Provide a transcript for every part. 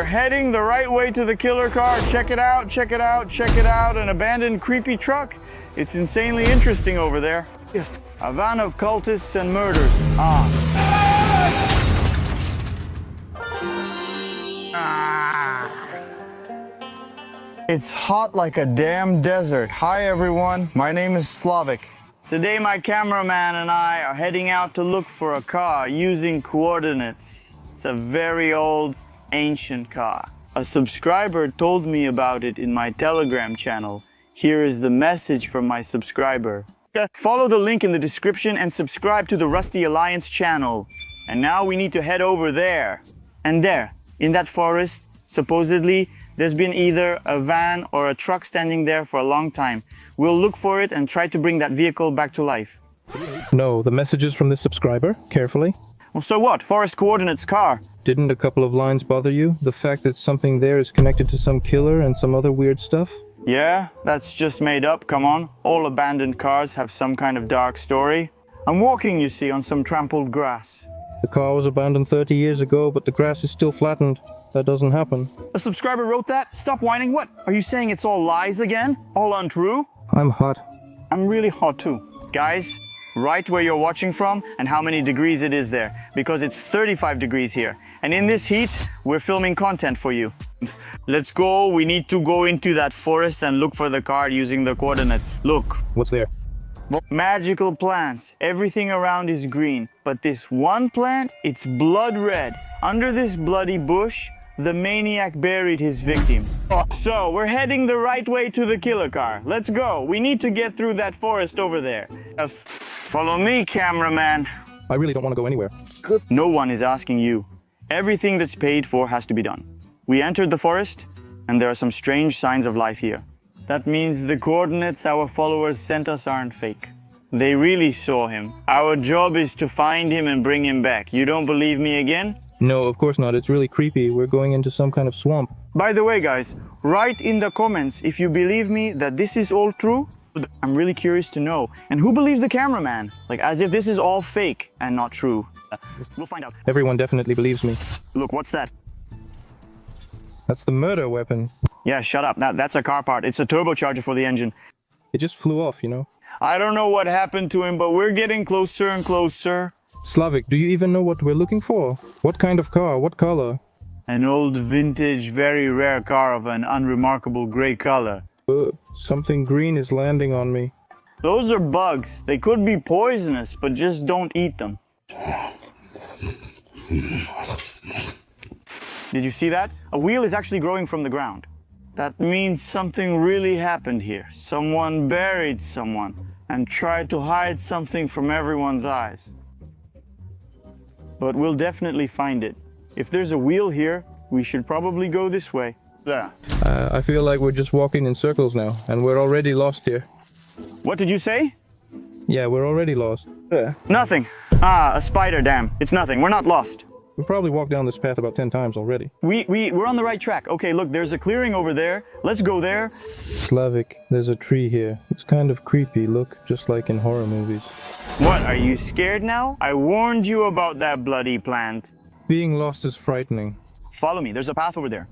heading the right way to the killer car. Check it out, check it out, check it out. An abandoned creepy truck. It's insanely interesting over there. Yes. A van of cultists and murders. It's hot like a damn desert. Hi everyone, my name is Slavik. Today my cameraman and I are heading out to look for a car using coordinates. It's a very old, ancient car. A subscriber told me about it in my Telegram channel. Here is the message from my subscriber. Follow the link in the description and subscribe to the Rusty Alliance channel. And now we need to head over there. And there, in that forest, supposedly, there's been either a van or a truck standing there for a long time. We'll look for it and try to bring that vehicle back to life. No, the messages from this subscriber, carefully. Well, so what? Forest Coordinates car. Didn't a couple of lines bother you? The fact that something there is connected to some killer and some other weird stuff? Yeah, that's just made up, come on. All abandoned cars have some kind of dark story. I'm walking, you see, on some trampled grass. The car was abandoned 30 years ago, but the grass is still flattened. That doesn't happen. A subscriber wrote that? Stop whining. What? Are you saying it's all lies again? All untrue? I'm hot. I'm really hot too. Guys, write where you're watching from and how many degrees it is there, because it's 35 degrees here. And in this heat, we're filming content for you. Let's go. We need to go into that forest and look for the car using the coordinates. Look. What's there? Magical plants. Everything around is green. But this one plant, it's blood red. Under this bloody bush, the maniac buried his victim. So, we're heading the right way to the killer car. Let's go. We need to get through that forest over there. Yes. Follow me, cameraman. I really don't want to go anywhere. No one is asking you. Everything that's paid for has to be done. We entered the forest, and there are some strange signs of life here. That means the coordinates our followers sent us aren't fake. They really saw him. Our job is to find him and bring him back. You don't believe me again? No, of course not. It's really creepy. We're going into some kind of swamp. By the way, guys, write in the comments if you believe me that this is all true. I'm really curious to know. And who believes the cameraman? Like, as if this is all fake and not true. We'll find out. Everyone definitely believes me. Look, what's that? That's the murder weapon. Yeah, shut up. That's a car part. It's a turbocharger for the engine. It just flew off, you know? I don't know what happened to him, but we're getting closer and closer. Slavik, do you even know what we're looking for? What kind of car? What color? An old vintage, very rare car of an unremarkable gray color. Something green is landing on me. Those are bugs. They could be poisonous, but just don't eat them. Did you see that? A wheel is actually growing from the ground. That means something really happened here. Someone buried someone and tried to hide something from everyone's eyes. But we'll definitely find it. If there's a wheel here, we should probably go this way. Yeah. I feel like we're just walking in circles now, and we're already lost here. What did you say? Yeah, we're already lost. Nothing. A spider, damn. It's nothing. We're not lost. We probably walked down this path about 10 times already. We're on the right track. Okay, look, there's a clearing over there. Let's go there. Slavik, there's a tree here. It's kind of creepy, look, just like in horror movies. What, are you scared now? I warned you about that bloody plant. Being lost is frightening. Follow me, there's a path over there.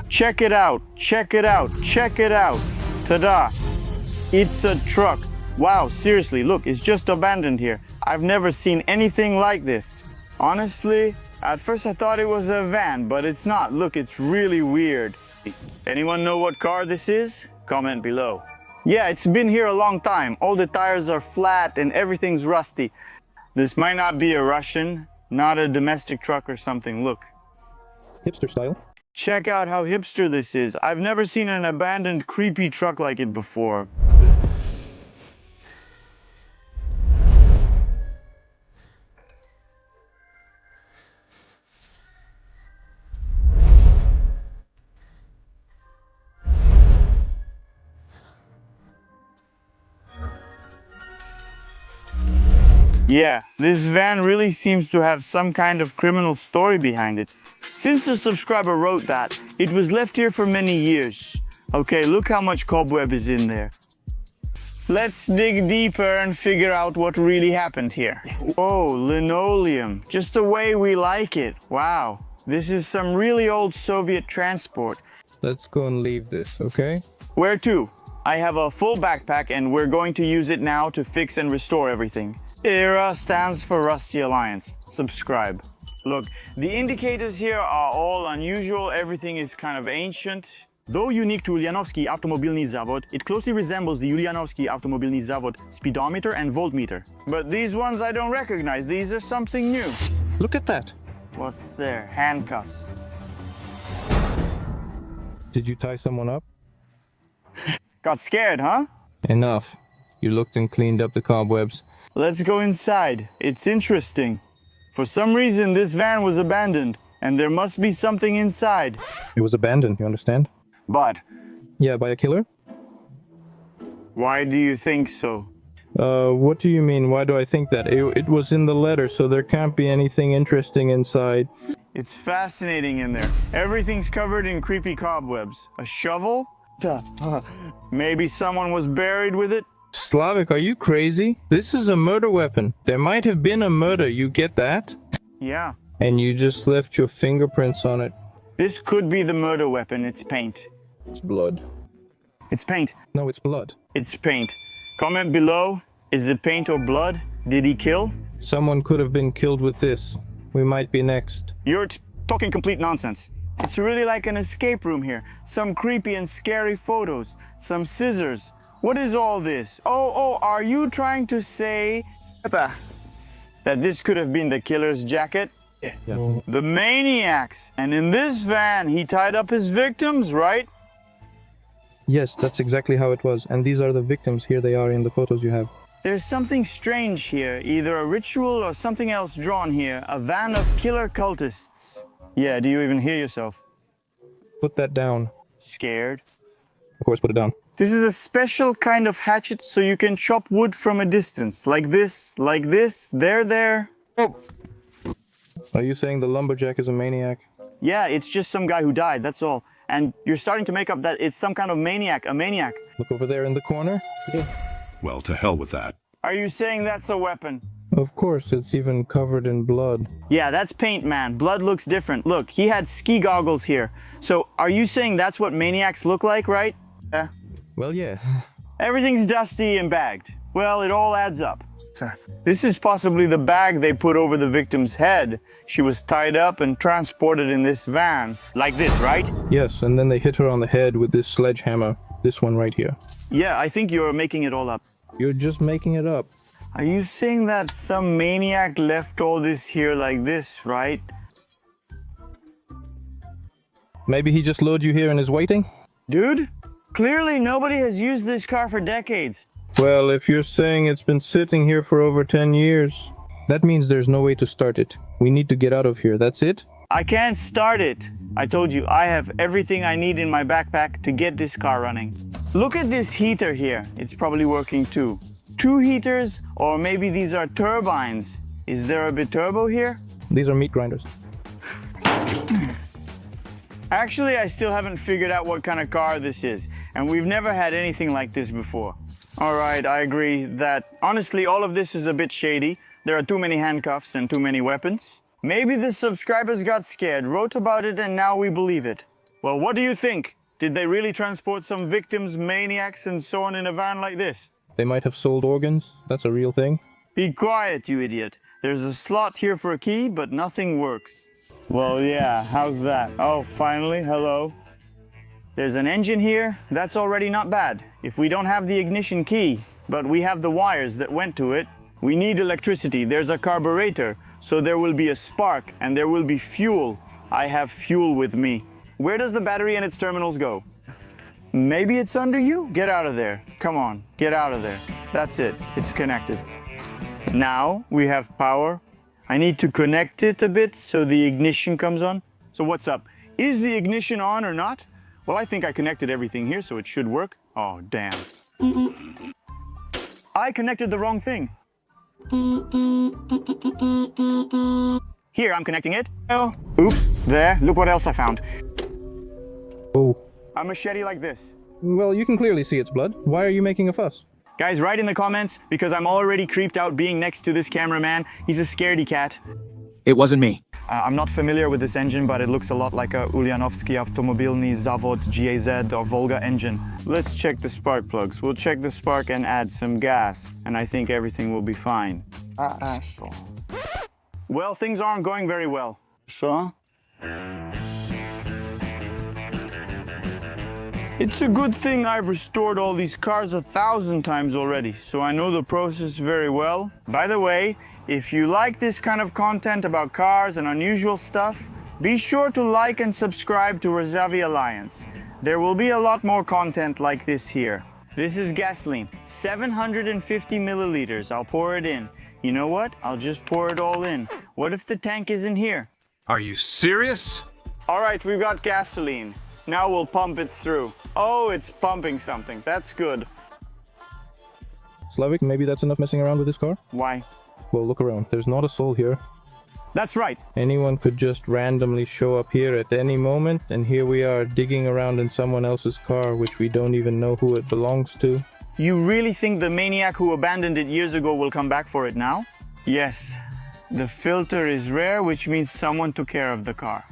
Check it out, check it out, check it out. Ta-da! It's a truck. Wow, seriously, look, it's just abandoned here. I've never seen anything like this. Honestly, at first I thought it was a van, but it's not. Look, it's really weird. Anyone know what car this is? Comment below. Yeah, it's been here a long time. All the tires are flat and everything's rusty. This might not be a Russian, not a domestic truck or something. Look. Hipster style. Check out how hipster this is. I've never seen an abandoned creepy truck like it before. Yeah, this van really seems to have some kind of criminal story behind it. Since the subscriber wrote that, it was left here for many years. Okay, look how much cobweb is in there. Let's dig deeper and figure out what really happened here. Oh, linoleum. Just the way we like it. Wow. This is some really old Soviet transport. Let's go and leave this, okay? Where to? I have a full backpack and we're going to use it now to fix and restore everything. ERA stands for Rusty Alliance. Subscribe. Look, the indicators here are all unusual. Everything is kind of ancient. Though unique to Ulyanovsky Automobilny Zavod, it closely resembles the Ulyanovsky Automobilny Zavod speedometer and voltmeter. But these ones I don't recognize. These are something new. Look at that. What's there? Handcuffs. Did you tie someone up? Got scared, huh? Enough. You looked and cleaned up the cobwebs. Let's go inside. It's interesting. For some reason, this van was abandoned, and there must be something inside. It was abandoned, you understand? But Yeah, by a killer? why do you think so? What do you mean? Why do I think that? It was in the letter, so there can't be anything interesting inside. It's fascinating in there. Everything's covered in creepy cobwebs. A shovel? Maybe someone was buried with it? Slavik, are you crazy? This is a murder weapon. There might have been a murder, you get that? Yeah. And you just left your fingerprints on it. This could be the murder weapon. It's paint. It's blood. It's paint. No, it's blood. It's paint. Comment below. Is it paint or blood? Did he kill? Someone could have been killed with this. We might be next. You're talking complete nonsense. It's really like an escape room here. Some creepy and scary photos. Some scissors. What is all this? Oh, are you trying to say that this could have been the killer's jacket? Yeah. The maniacs. And in this van, he tied up his victims, right? Yes, that's exactly how it was. And these are the victims. Here they are in the photos you have. There's something strange here. Either a ritual or something else drawn here. A van of killer cultists. Yeah, do you even hear yourself? Put that down. Scared? Of course, put it down. This is a special kind of hatchet so you can chop wood from a distance. Like this, there. Oh, Are you saying the lumberjack is a maniac? yeah, it's just some guy who died, that's all. And you're starting to make up that it's some kind of maniac, a maniac. Look over there in the corner. Well, to hell with that. Are you saying that's a weapon? Of course, it's even covered in blood. Yeah, that's paint, man. Blood looks different. Look, he had ski goggles here. So are you saying that's what maniacs look like, right? Yeah. Well, yeah. Everything's dusty and bagged. Well, it all adds up. This is possibly the bag they put over the victim's head. She was tied up and transported in this van. Like this, right? Yes, and then they hit her on the head with this sledgehammer. This one right here. Yeah, I think you're making it all up. You're just making it up. Are you saying that some maniac left all this here like this, right? Maybe he just lured you here and is waiting? Dude, clearly nobody has used this car for decades. Well, if you're saying it's been sitting here for over 10 years, that means there's no way to start it. We need to get out of here, that's it? I can't start it. I told you, I have everything I need in my backpack to get this car running. Look at this heater here. It's probably working too. 2 heaters, or maybe these are turbines. Is there a biturbo here? These are meat grinders. Actually, I still haven't figured out what kind of car this is, and we've never had anything like this before. All right, I agree that honestly, all of this is a bit shady. There are too many handcuffs and too many weapons. Maybe the subscribers got scared, wrote about it, and now we believe it. Well, what do you think? Did they really transport some victims, maniacs, and so on in a van like this? They might have sold organs. That's a real thing. Be quiet, you idiot. There's a slot here for a key, but nothing works. Well, yeah, how's that? Oh, finally, hello. There's an engine here. That's already not bad. If we don't have the ignition key, but we have the wires that went to it, we need electricity. There's a carburetor, so there will be a spark and there will be fuel. I have fuel with me. Where does the battery and its terminals go? Maybe it's under you? Get out of there. Come on, get out of there. That's it. It's connected. Now we have power. I need to connect it a bit so the ignition comes on. So what's up? Is the ignition on or not? Well, I think I connected everything here, so it should work. Oh, damn. I connected the wrong thing. Here, I'm connecting it. Oh, oops, there. Look what else I found. Oh. A machete like this. Well, you can clearly see it's blood. Why are you making a fuss? Guys, write in the comments because I'm already creeped out being next to this cameraman. He's a scaredy cat. It wasn't me. I'm not familiar with this engine, but it looks a lot like a Ulyanovsky Automobilny Zavod GAZ or Volga engine. Let's check the spark plugs. We'll check the spark and add some gas, and I think everything will be fine. Well, things aren't going very well. Sure. It's a good thing I've restored all these cars 1,000 times already, so I know the process very well. By the way, if you like this kind of content about cars and unusual stuff, be sure to like and subscribe to Rzavi Alliance. There will be a lot more content like this here. This is gasoline, 750 milliliters. I'll pour it in. You know what? I'll just pour it all in. What if the tank isn't here? Are you serious? All right, we've got gasoline. Now we'll pump it through. Oh, it's pumping something. That's good. Slavik, maybe that's enough messing around with this car? Why? Well, look around. There's not a soul here. That's right. Anyone could just randomly show up here at any moment, and here we are digging around in someone else's car, which we don't even know who it belongs to. You really think the maniac who abandoned it years ago will come back for it now? Yes. The filter is rare, which means someone took care of the car.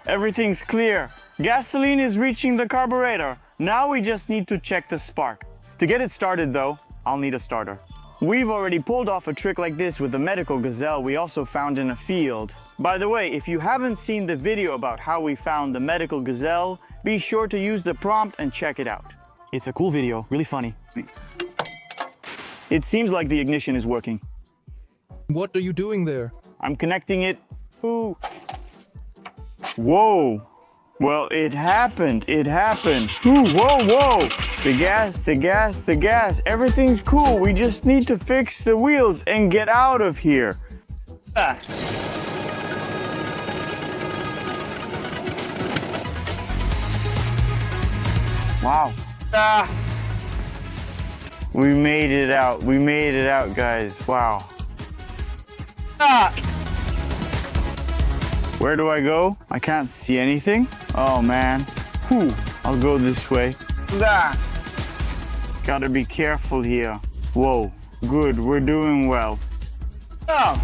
Everything's clear. Gasoline is reaching the carburetor. Now we just need to check the spark. To get it started though, I'll need a starter. We've already pulled off a trick like this with the medical gazelle we also found in a field. By the way, if you haven't seen the video about how we found the medical gazelle, be sure to use the prompt and check it out. It's a cool video, really funny. It seems like the ignition is working. What are you doing there? I'm connecting it. Ooh. Whoa. Well, it happened. It happened. Ooh, whoa, whoa. The gas, the gas, the gas. Everything's cool. We just need to fix the wheels and get out of here. Ah. Wow. Ah. We made it out. We made it out, guys. Wow. Ah. Where do I go? I can't see anything. Oh man. Whew. I'll go this way. Ah. Gotta be careful here. Whoa. Good. We're doing well. Oh.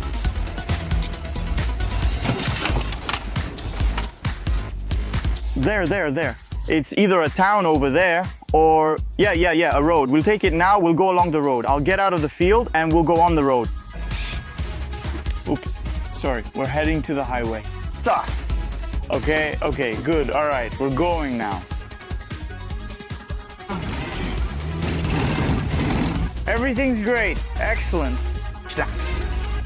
There. It's either a town over there or yeah, a road. We'll take it now. We'll go along the road. I'll get out of the field and we'll go on the road. Oops. Sorry. We're heading to the highway. Okay, good. All right, we're going now. Everything's great. Excellent.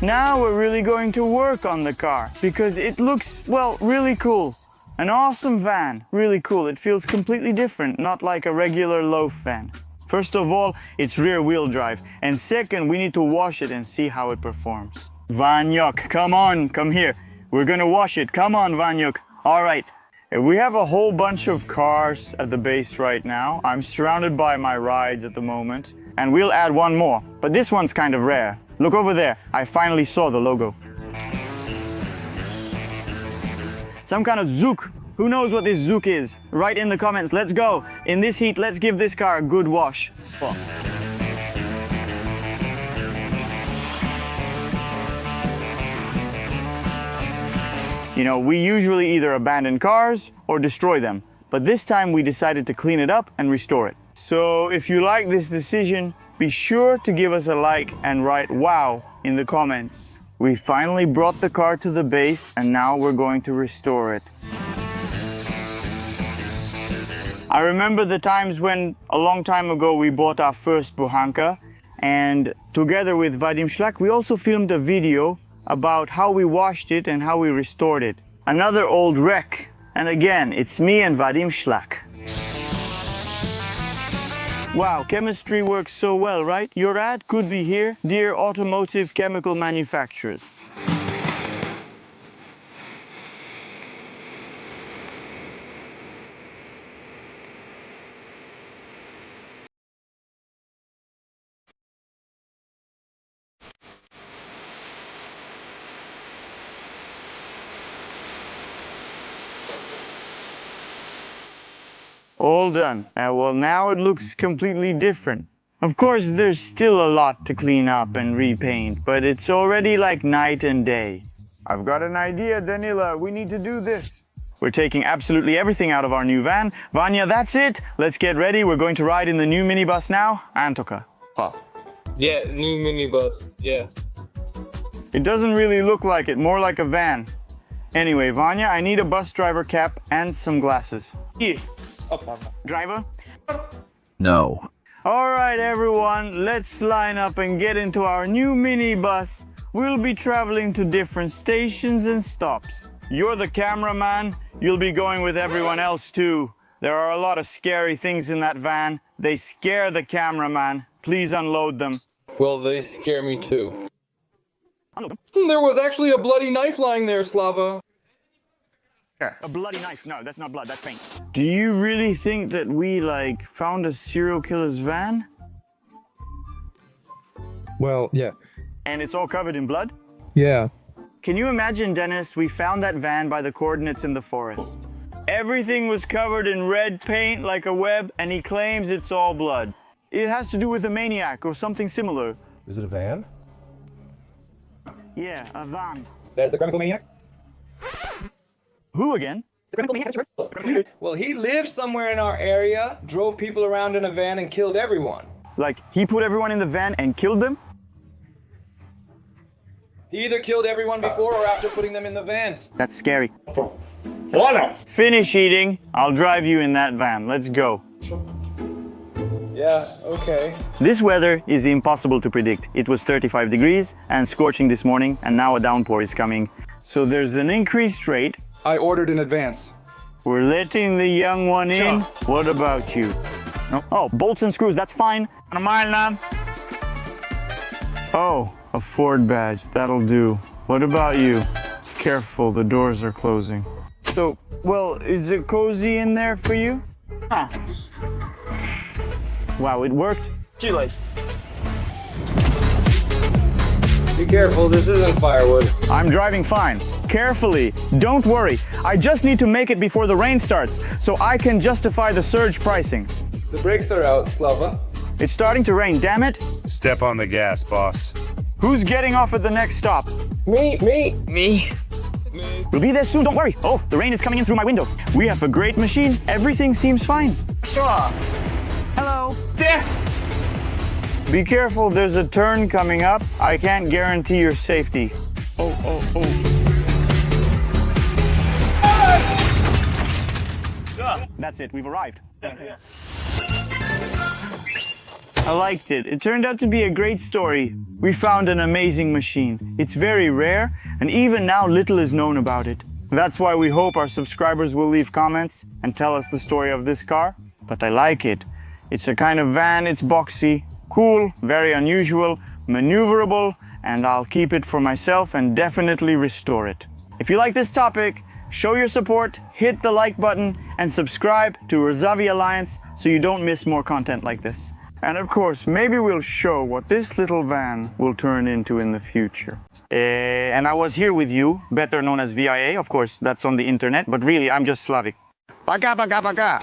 Now we're really going to work on the car because it looks, well, really cool. An awesome van. Really cool. It feels completely different, not like a regular loaf van. First of all, it's rear wheel drive. And second, we need to wash it and see how it performs. Vanyuk, come on, come here. We're gonna wash it. Come on, Vanyuk. All right. We have a whole bunch of cars at the base right now. I'm surrounded by my rides at the moment. And we'll add one more. But this one's kind of rare. Look over there. I finally saw the logo. Some kind of Zook. Who knows what this Zook is? Write in the comments. Let's go. In this heat, let's give this car a good wash. You know, we usually either abandon cars or destroy them, but this time we decided to clean it up and restore it. So if you like this decision, be sure to give us a like and write wow in the comments. We finally brought the car to the base and now we're going to restore it. I remember the times when a long time ago we bought our first Buhanka, and together with Vadim Shlak we also filmed a video about how we washed it and how we restored it. Another old wreck. And again, it's me and Vadim Shlak. Wow, chemistry works so well, right? Your ad could be here. Dear automotive chemical manufacturers. All done. Well, now it looks completely different. Of course, there's still a lot to clean up and repaint, but it's already like night and day. I've got an idea, Danila. We need to do this. We're taking absolutely everything out of our new van. Vanya, that's it. Let's get ready. We're going to ride in the new minibus now. Antoka. Yeah, new minibus. Yeah. It doesn't really look like it, more like a van. Anyway, Vanya, I need a bus driver cap and some glasses. Here. Driver? No. All right, everyone, let's line up and get into our new minibus. We'll be traveling to different stations and stops. You're the cameraman. You'll be going with everyone else too. There are a lot of scary things in that van. They scare the cameraman. Please unload them. Well, they scare me too. Unload them. There was actually a bloody knife lying there, Slava. A bloody knife. No, that's not blood, that's paint. Do you really think that we, found a serial killer's van? Well, yeah. And it's all covered in blood? Yeah. Can you imagine, Dennis, we found that van by the coordinates in the forest. Everything was covered in red paint like a web, and he claims it's all blood. It has to do with a maniac or something similar. Is it a van? Yeah, a van. There's the chemical maniac. Who again? Well, he lived somewhere in our area, drove people around in a van, and killed everyone. Like, he put everyone in the van and killed them? He either killed everyone before or after putting them in the van. That's scary. Finish eating. I'll drive you in that van. Let's go. Yeah, okay. This weather is impossible to predict. It was 35 degrees and scorching this morning, and now a downpour is coming. So there's an increased rate. I ordered in advance. We're letting the young one in. What about you? No. Oh, bolts and screws, that's fine. On a mile now. Oh, a Ford badge, that'll do. What about you? Careful, the doors are closing. So, well, is it cozy in there for you? Huh. Wow, it worked. Shoelace. Be careful, this isn't firewood. I'm driving fine. Carefully. Don't worry. I just need to make it before the rain starts, so I can justify the surge pricing. The brakes are out, Slava. It's starting to rain, damn it. Step on the gas, boss. Who's getting off at the next stop? Me. We'll be there soon, don't worry. Oh, the rain is coming in through my window. We have a great machine. Everything seems fine. Sure. Hello. There. Be careful, there's a turn coming up. I can't guarantee your safety. Oh. That's it, we've arrived. I liked it. It turned out to be a great story. We found an amazing machine. It's very rare, and even now little is known about it. That's why we hope our subscribers will leave comments and tell us the story of this car. But I like it. It's a kind of van, it's boxy, cool, very unusual, maneuverable, and I'll keep it for myself and definitely restore it. If you like this topic, show your support, hit the like button, and subscribe to Rzavi Alliance so you don't miss more content like this. And of course, maybe we'll show what this little van will turn into in the future. And I was here with you, better known as VIA, of course, that's on the internet, but really, I'm just Slavic. Пока, пока, пока!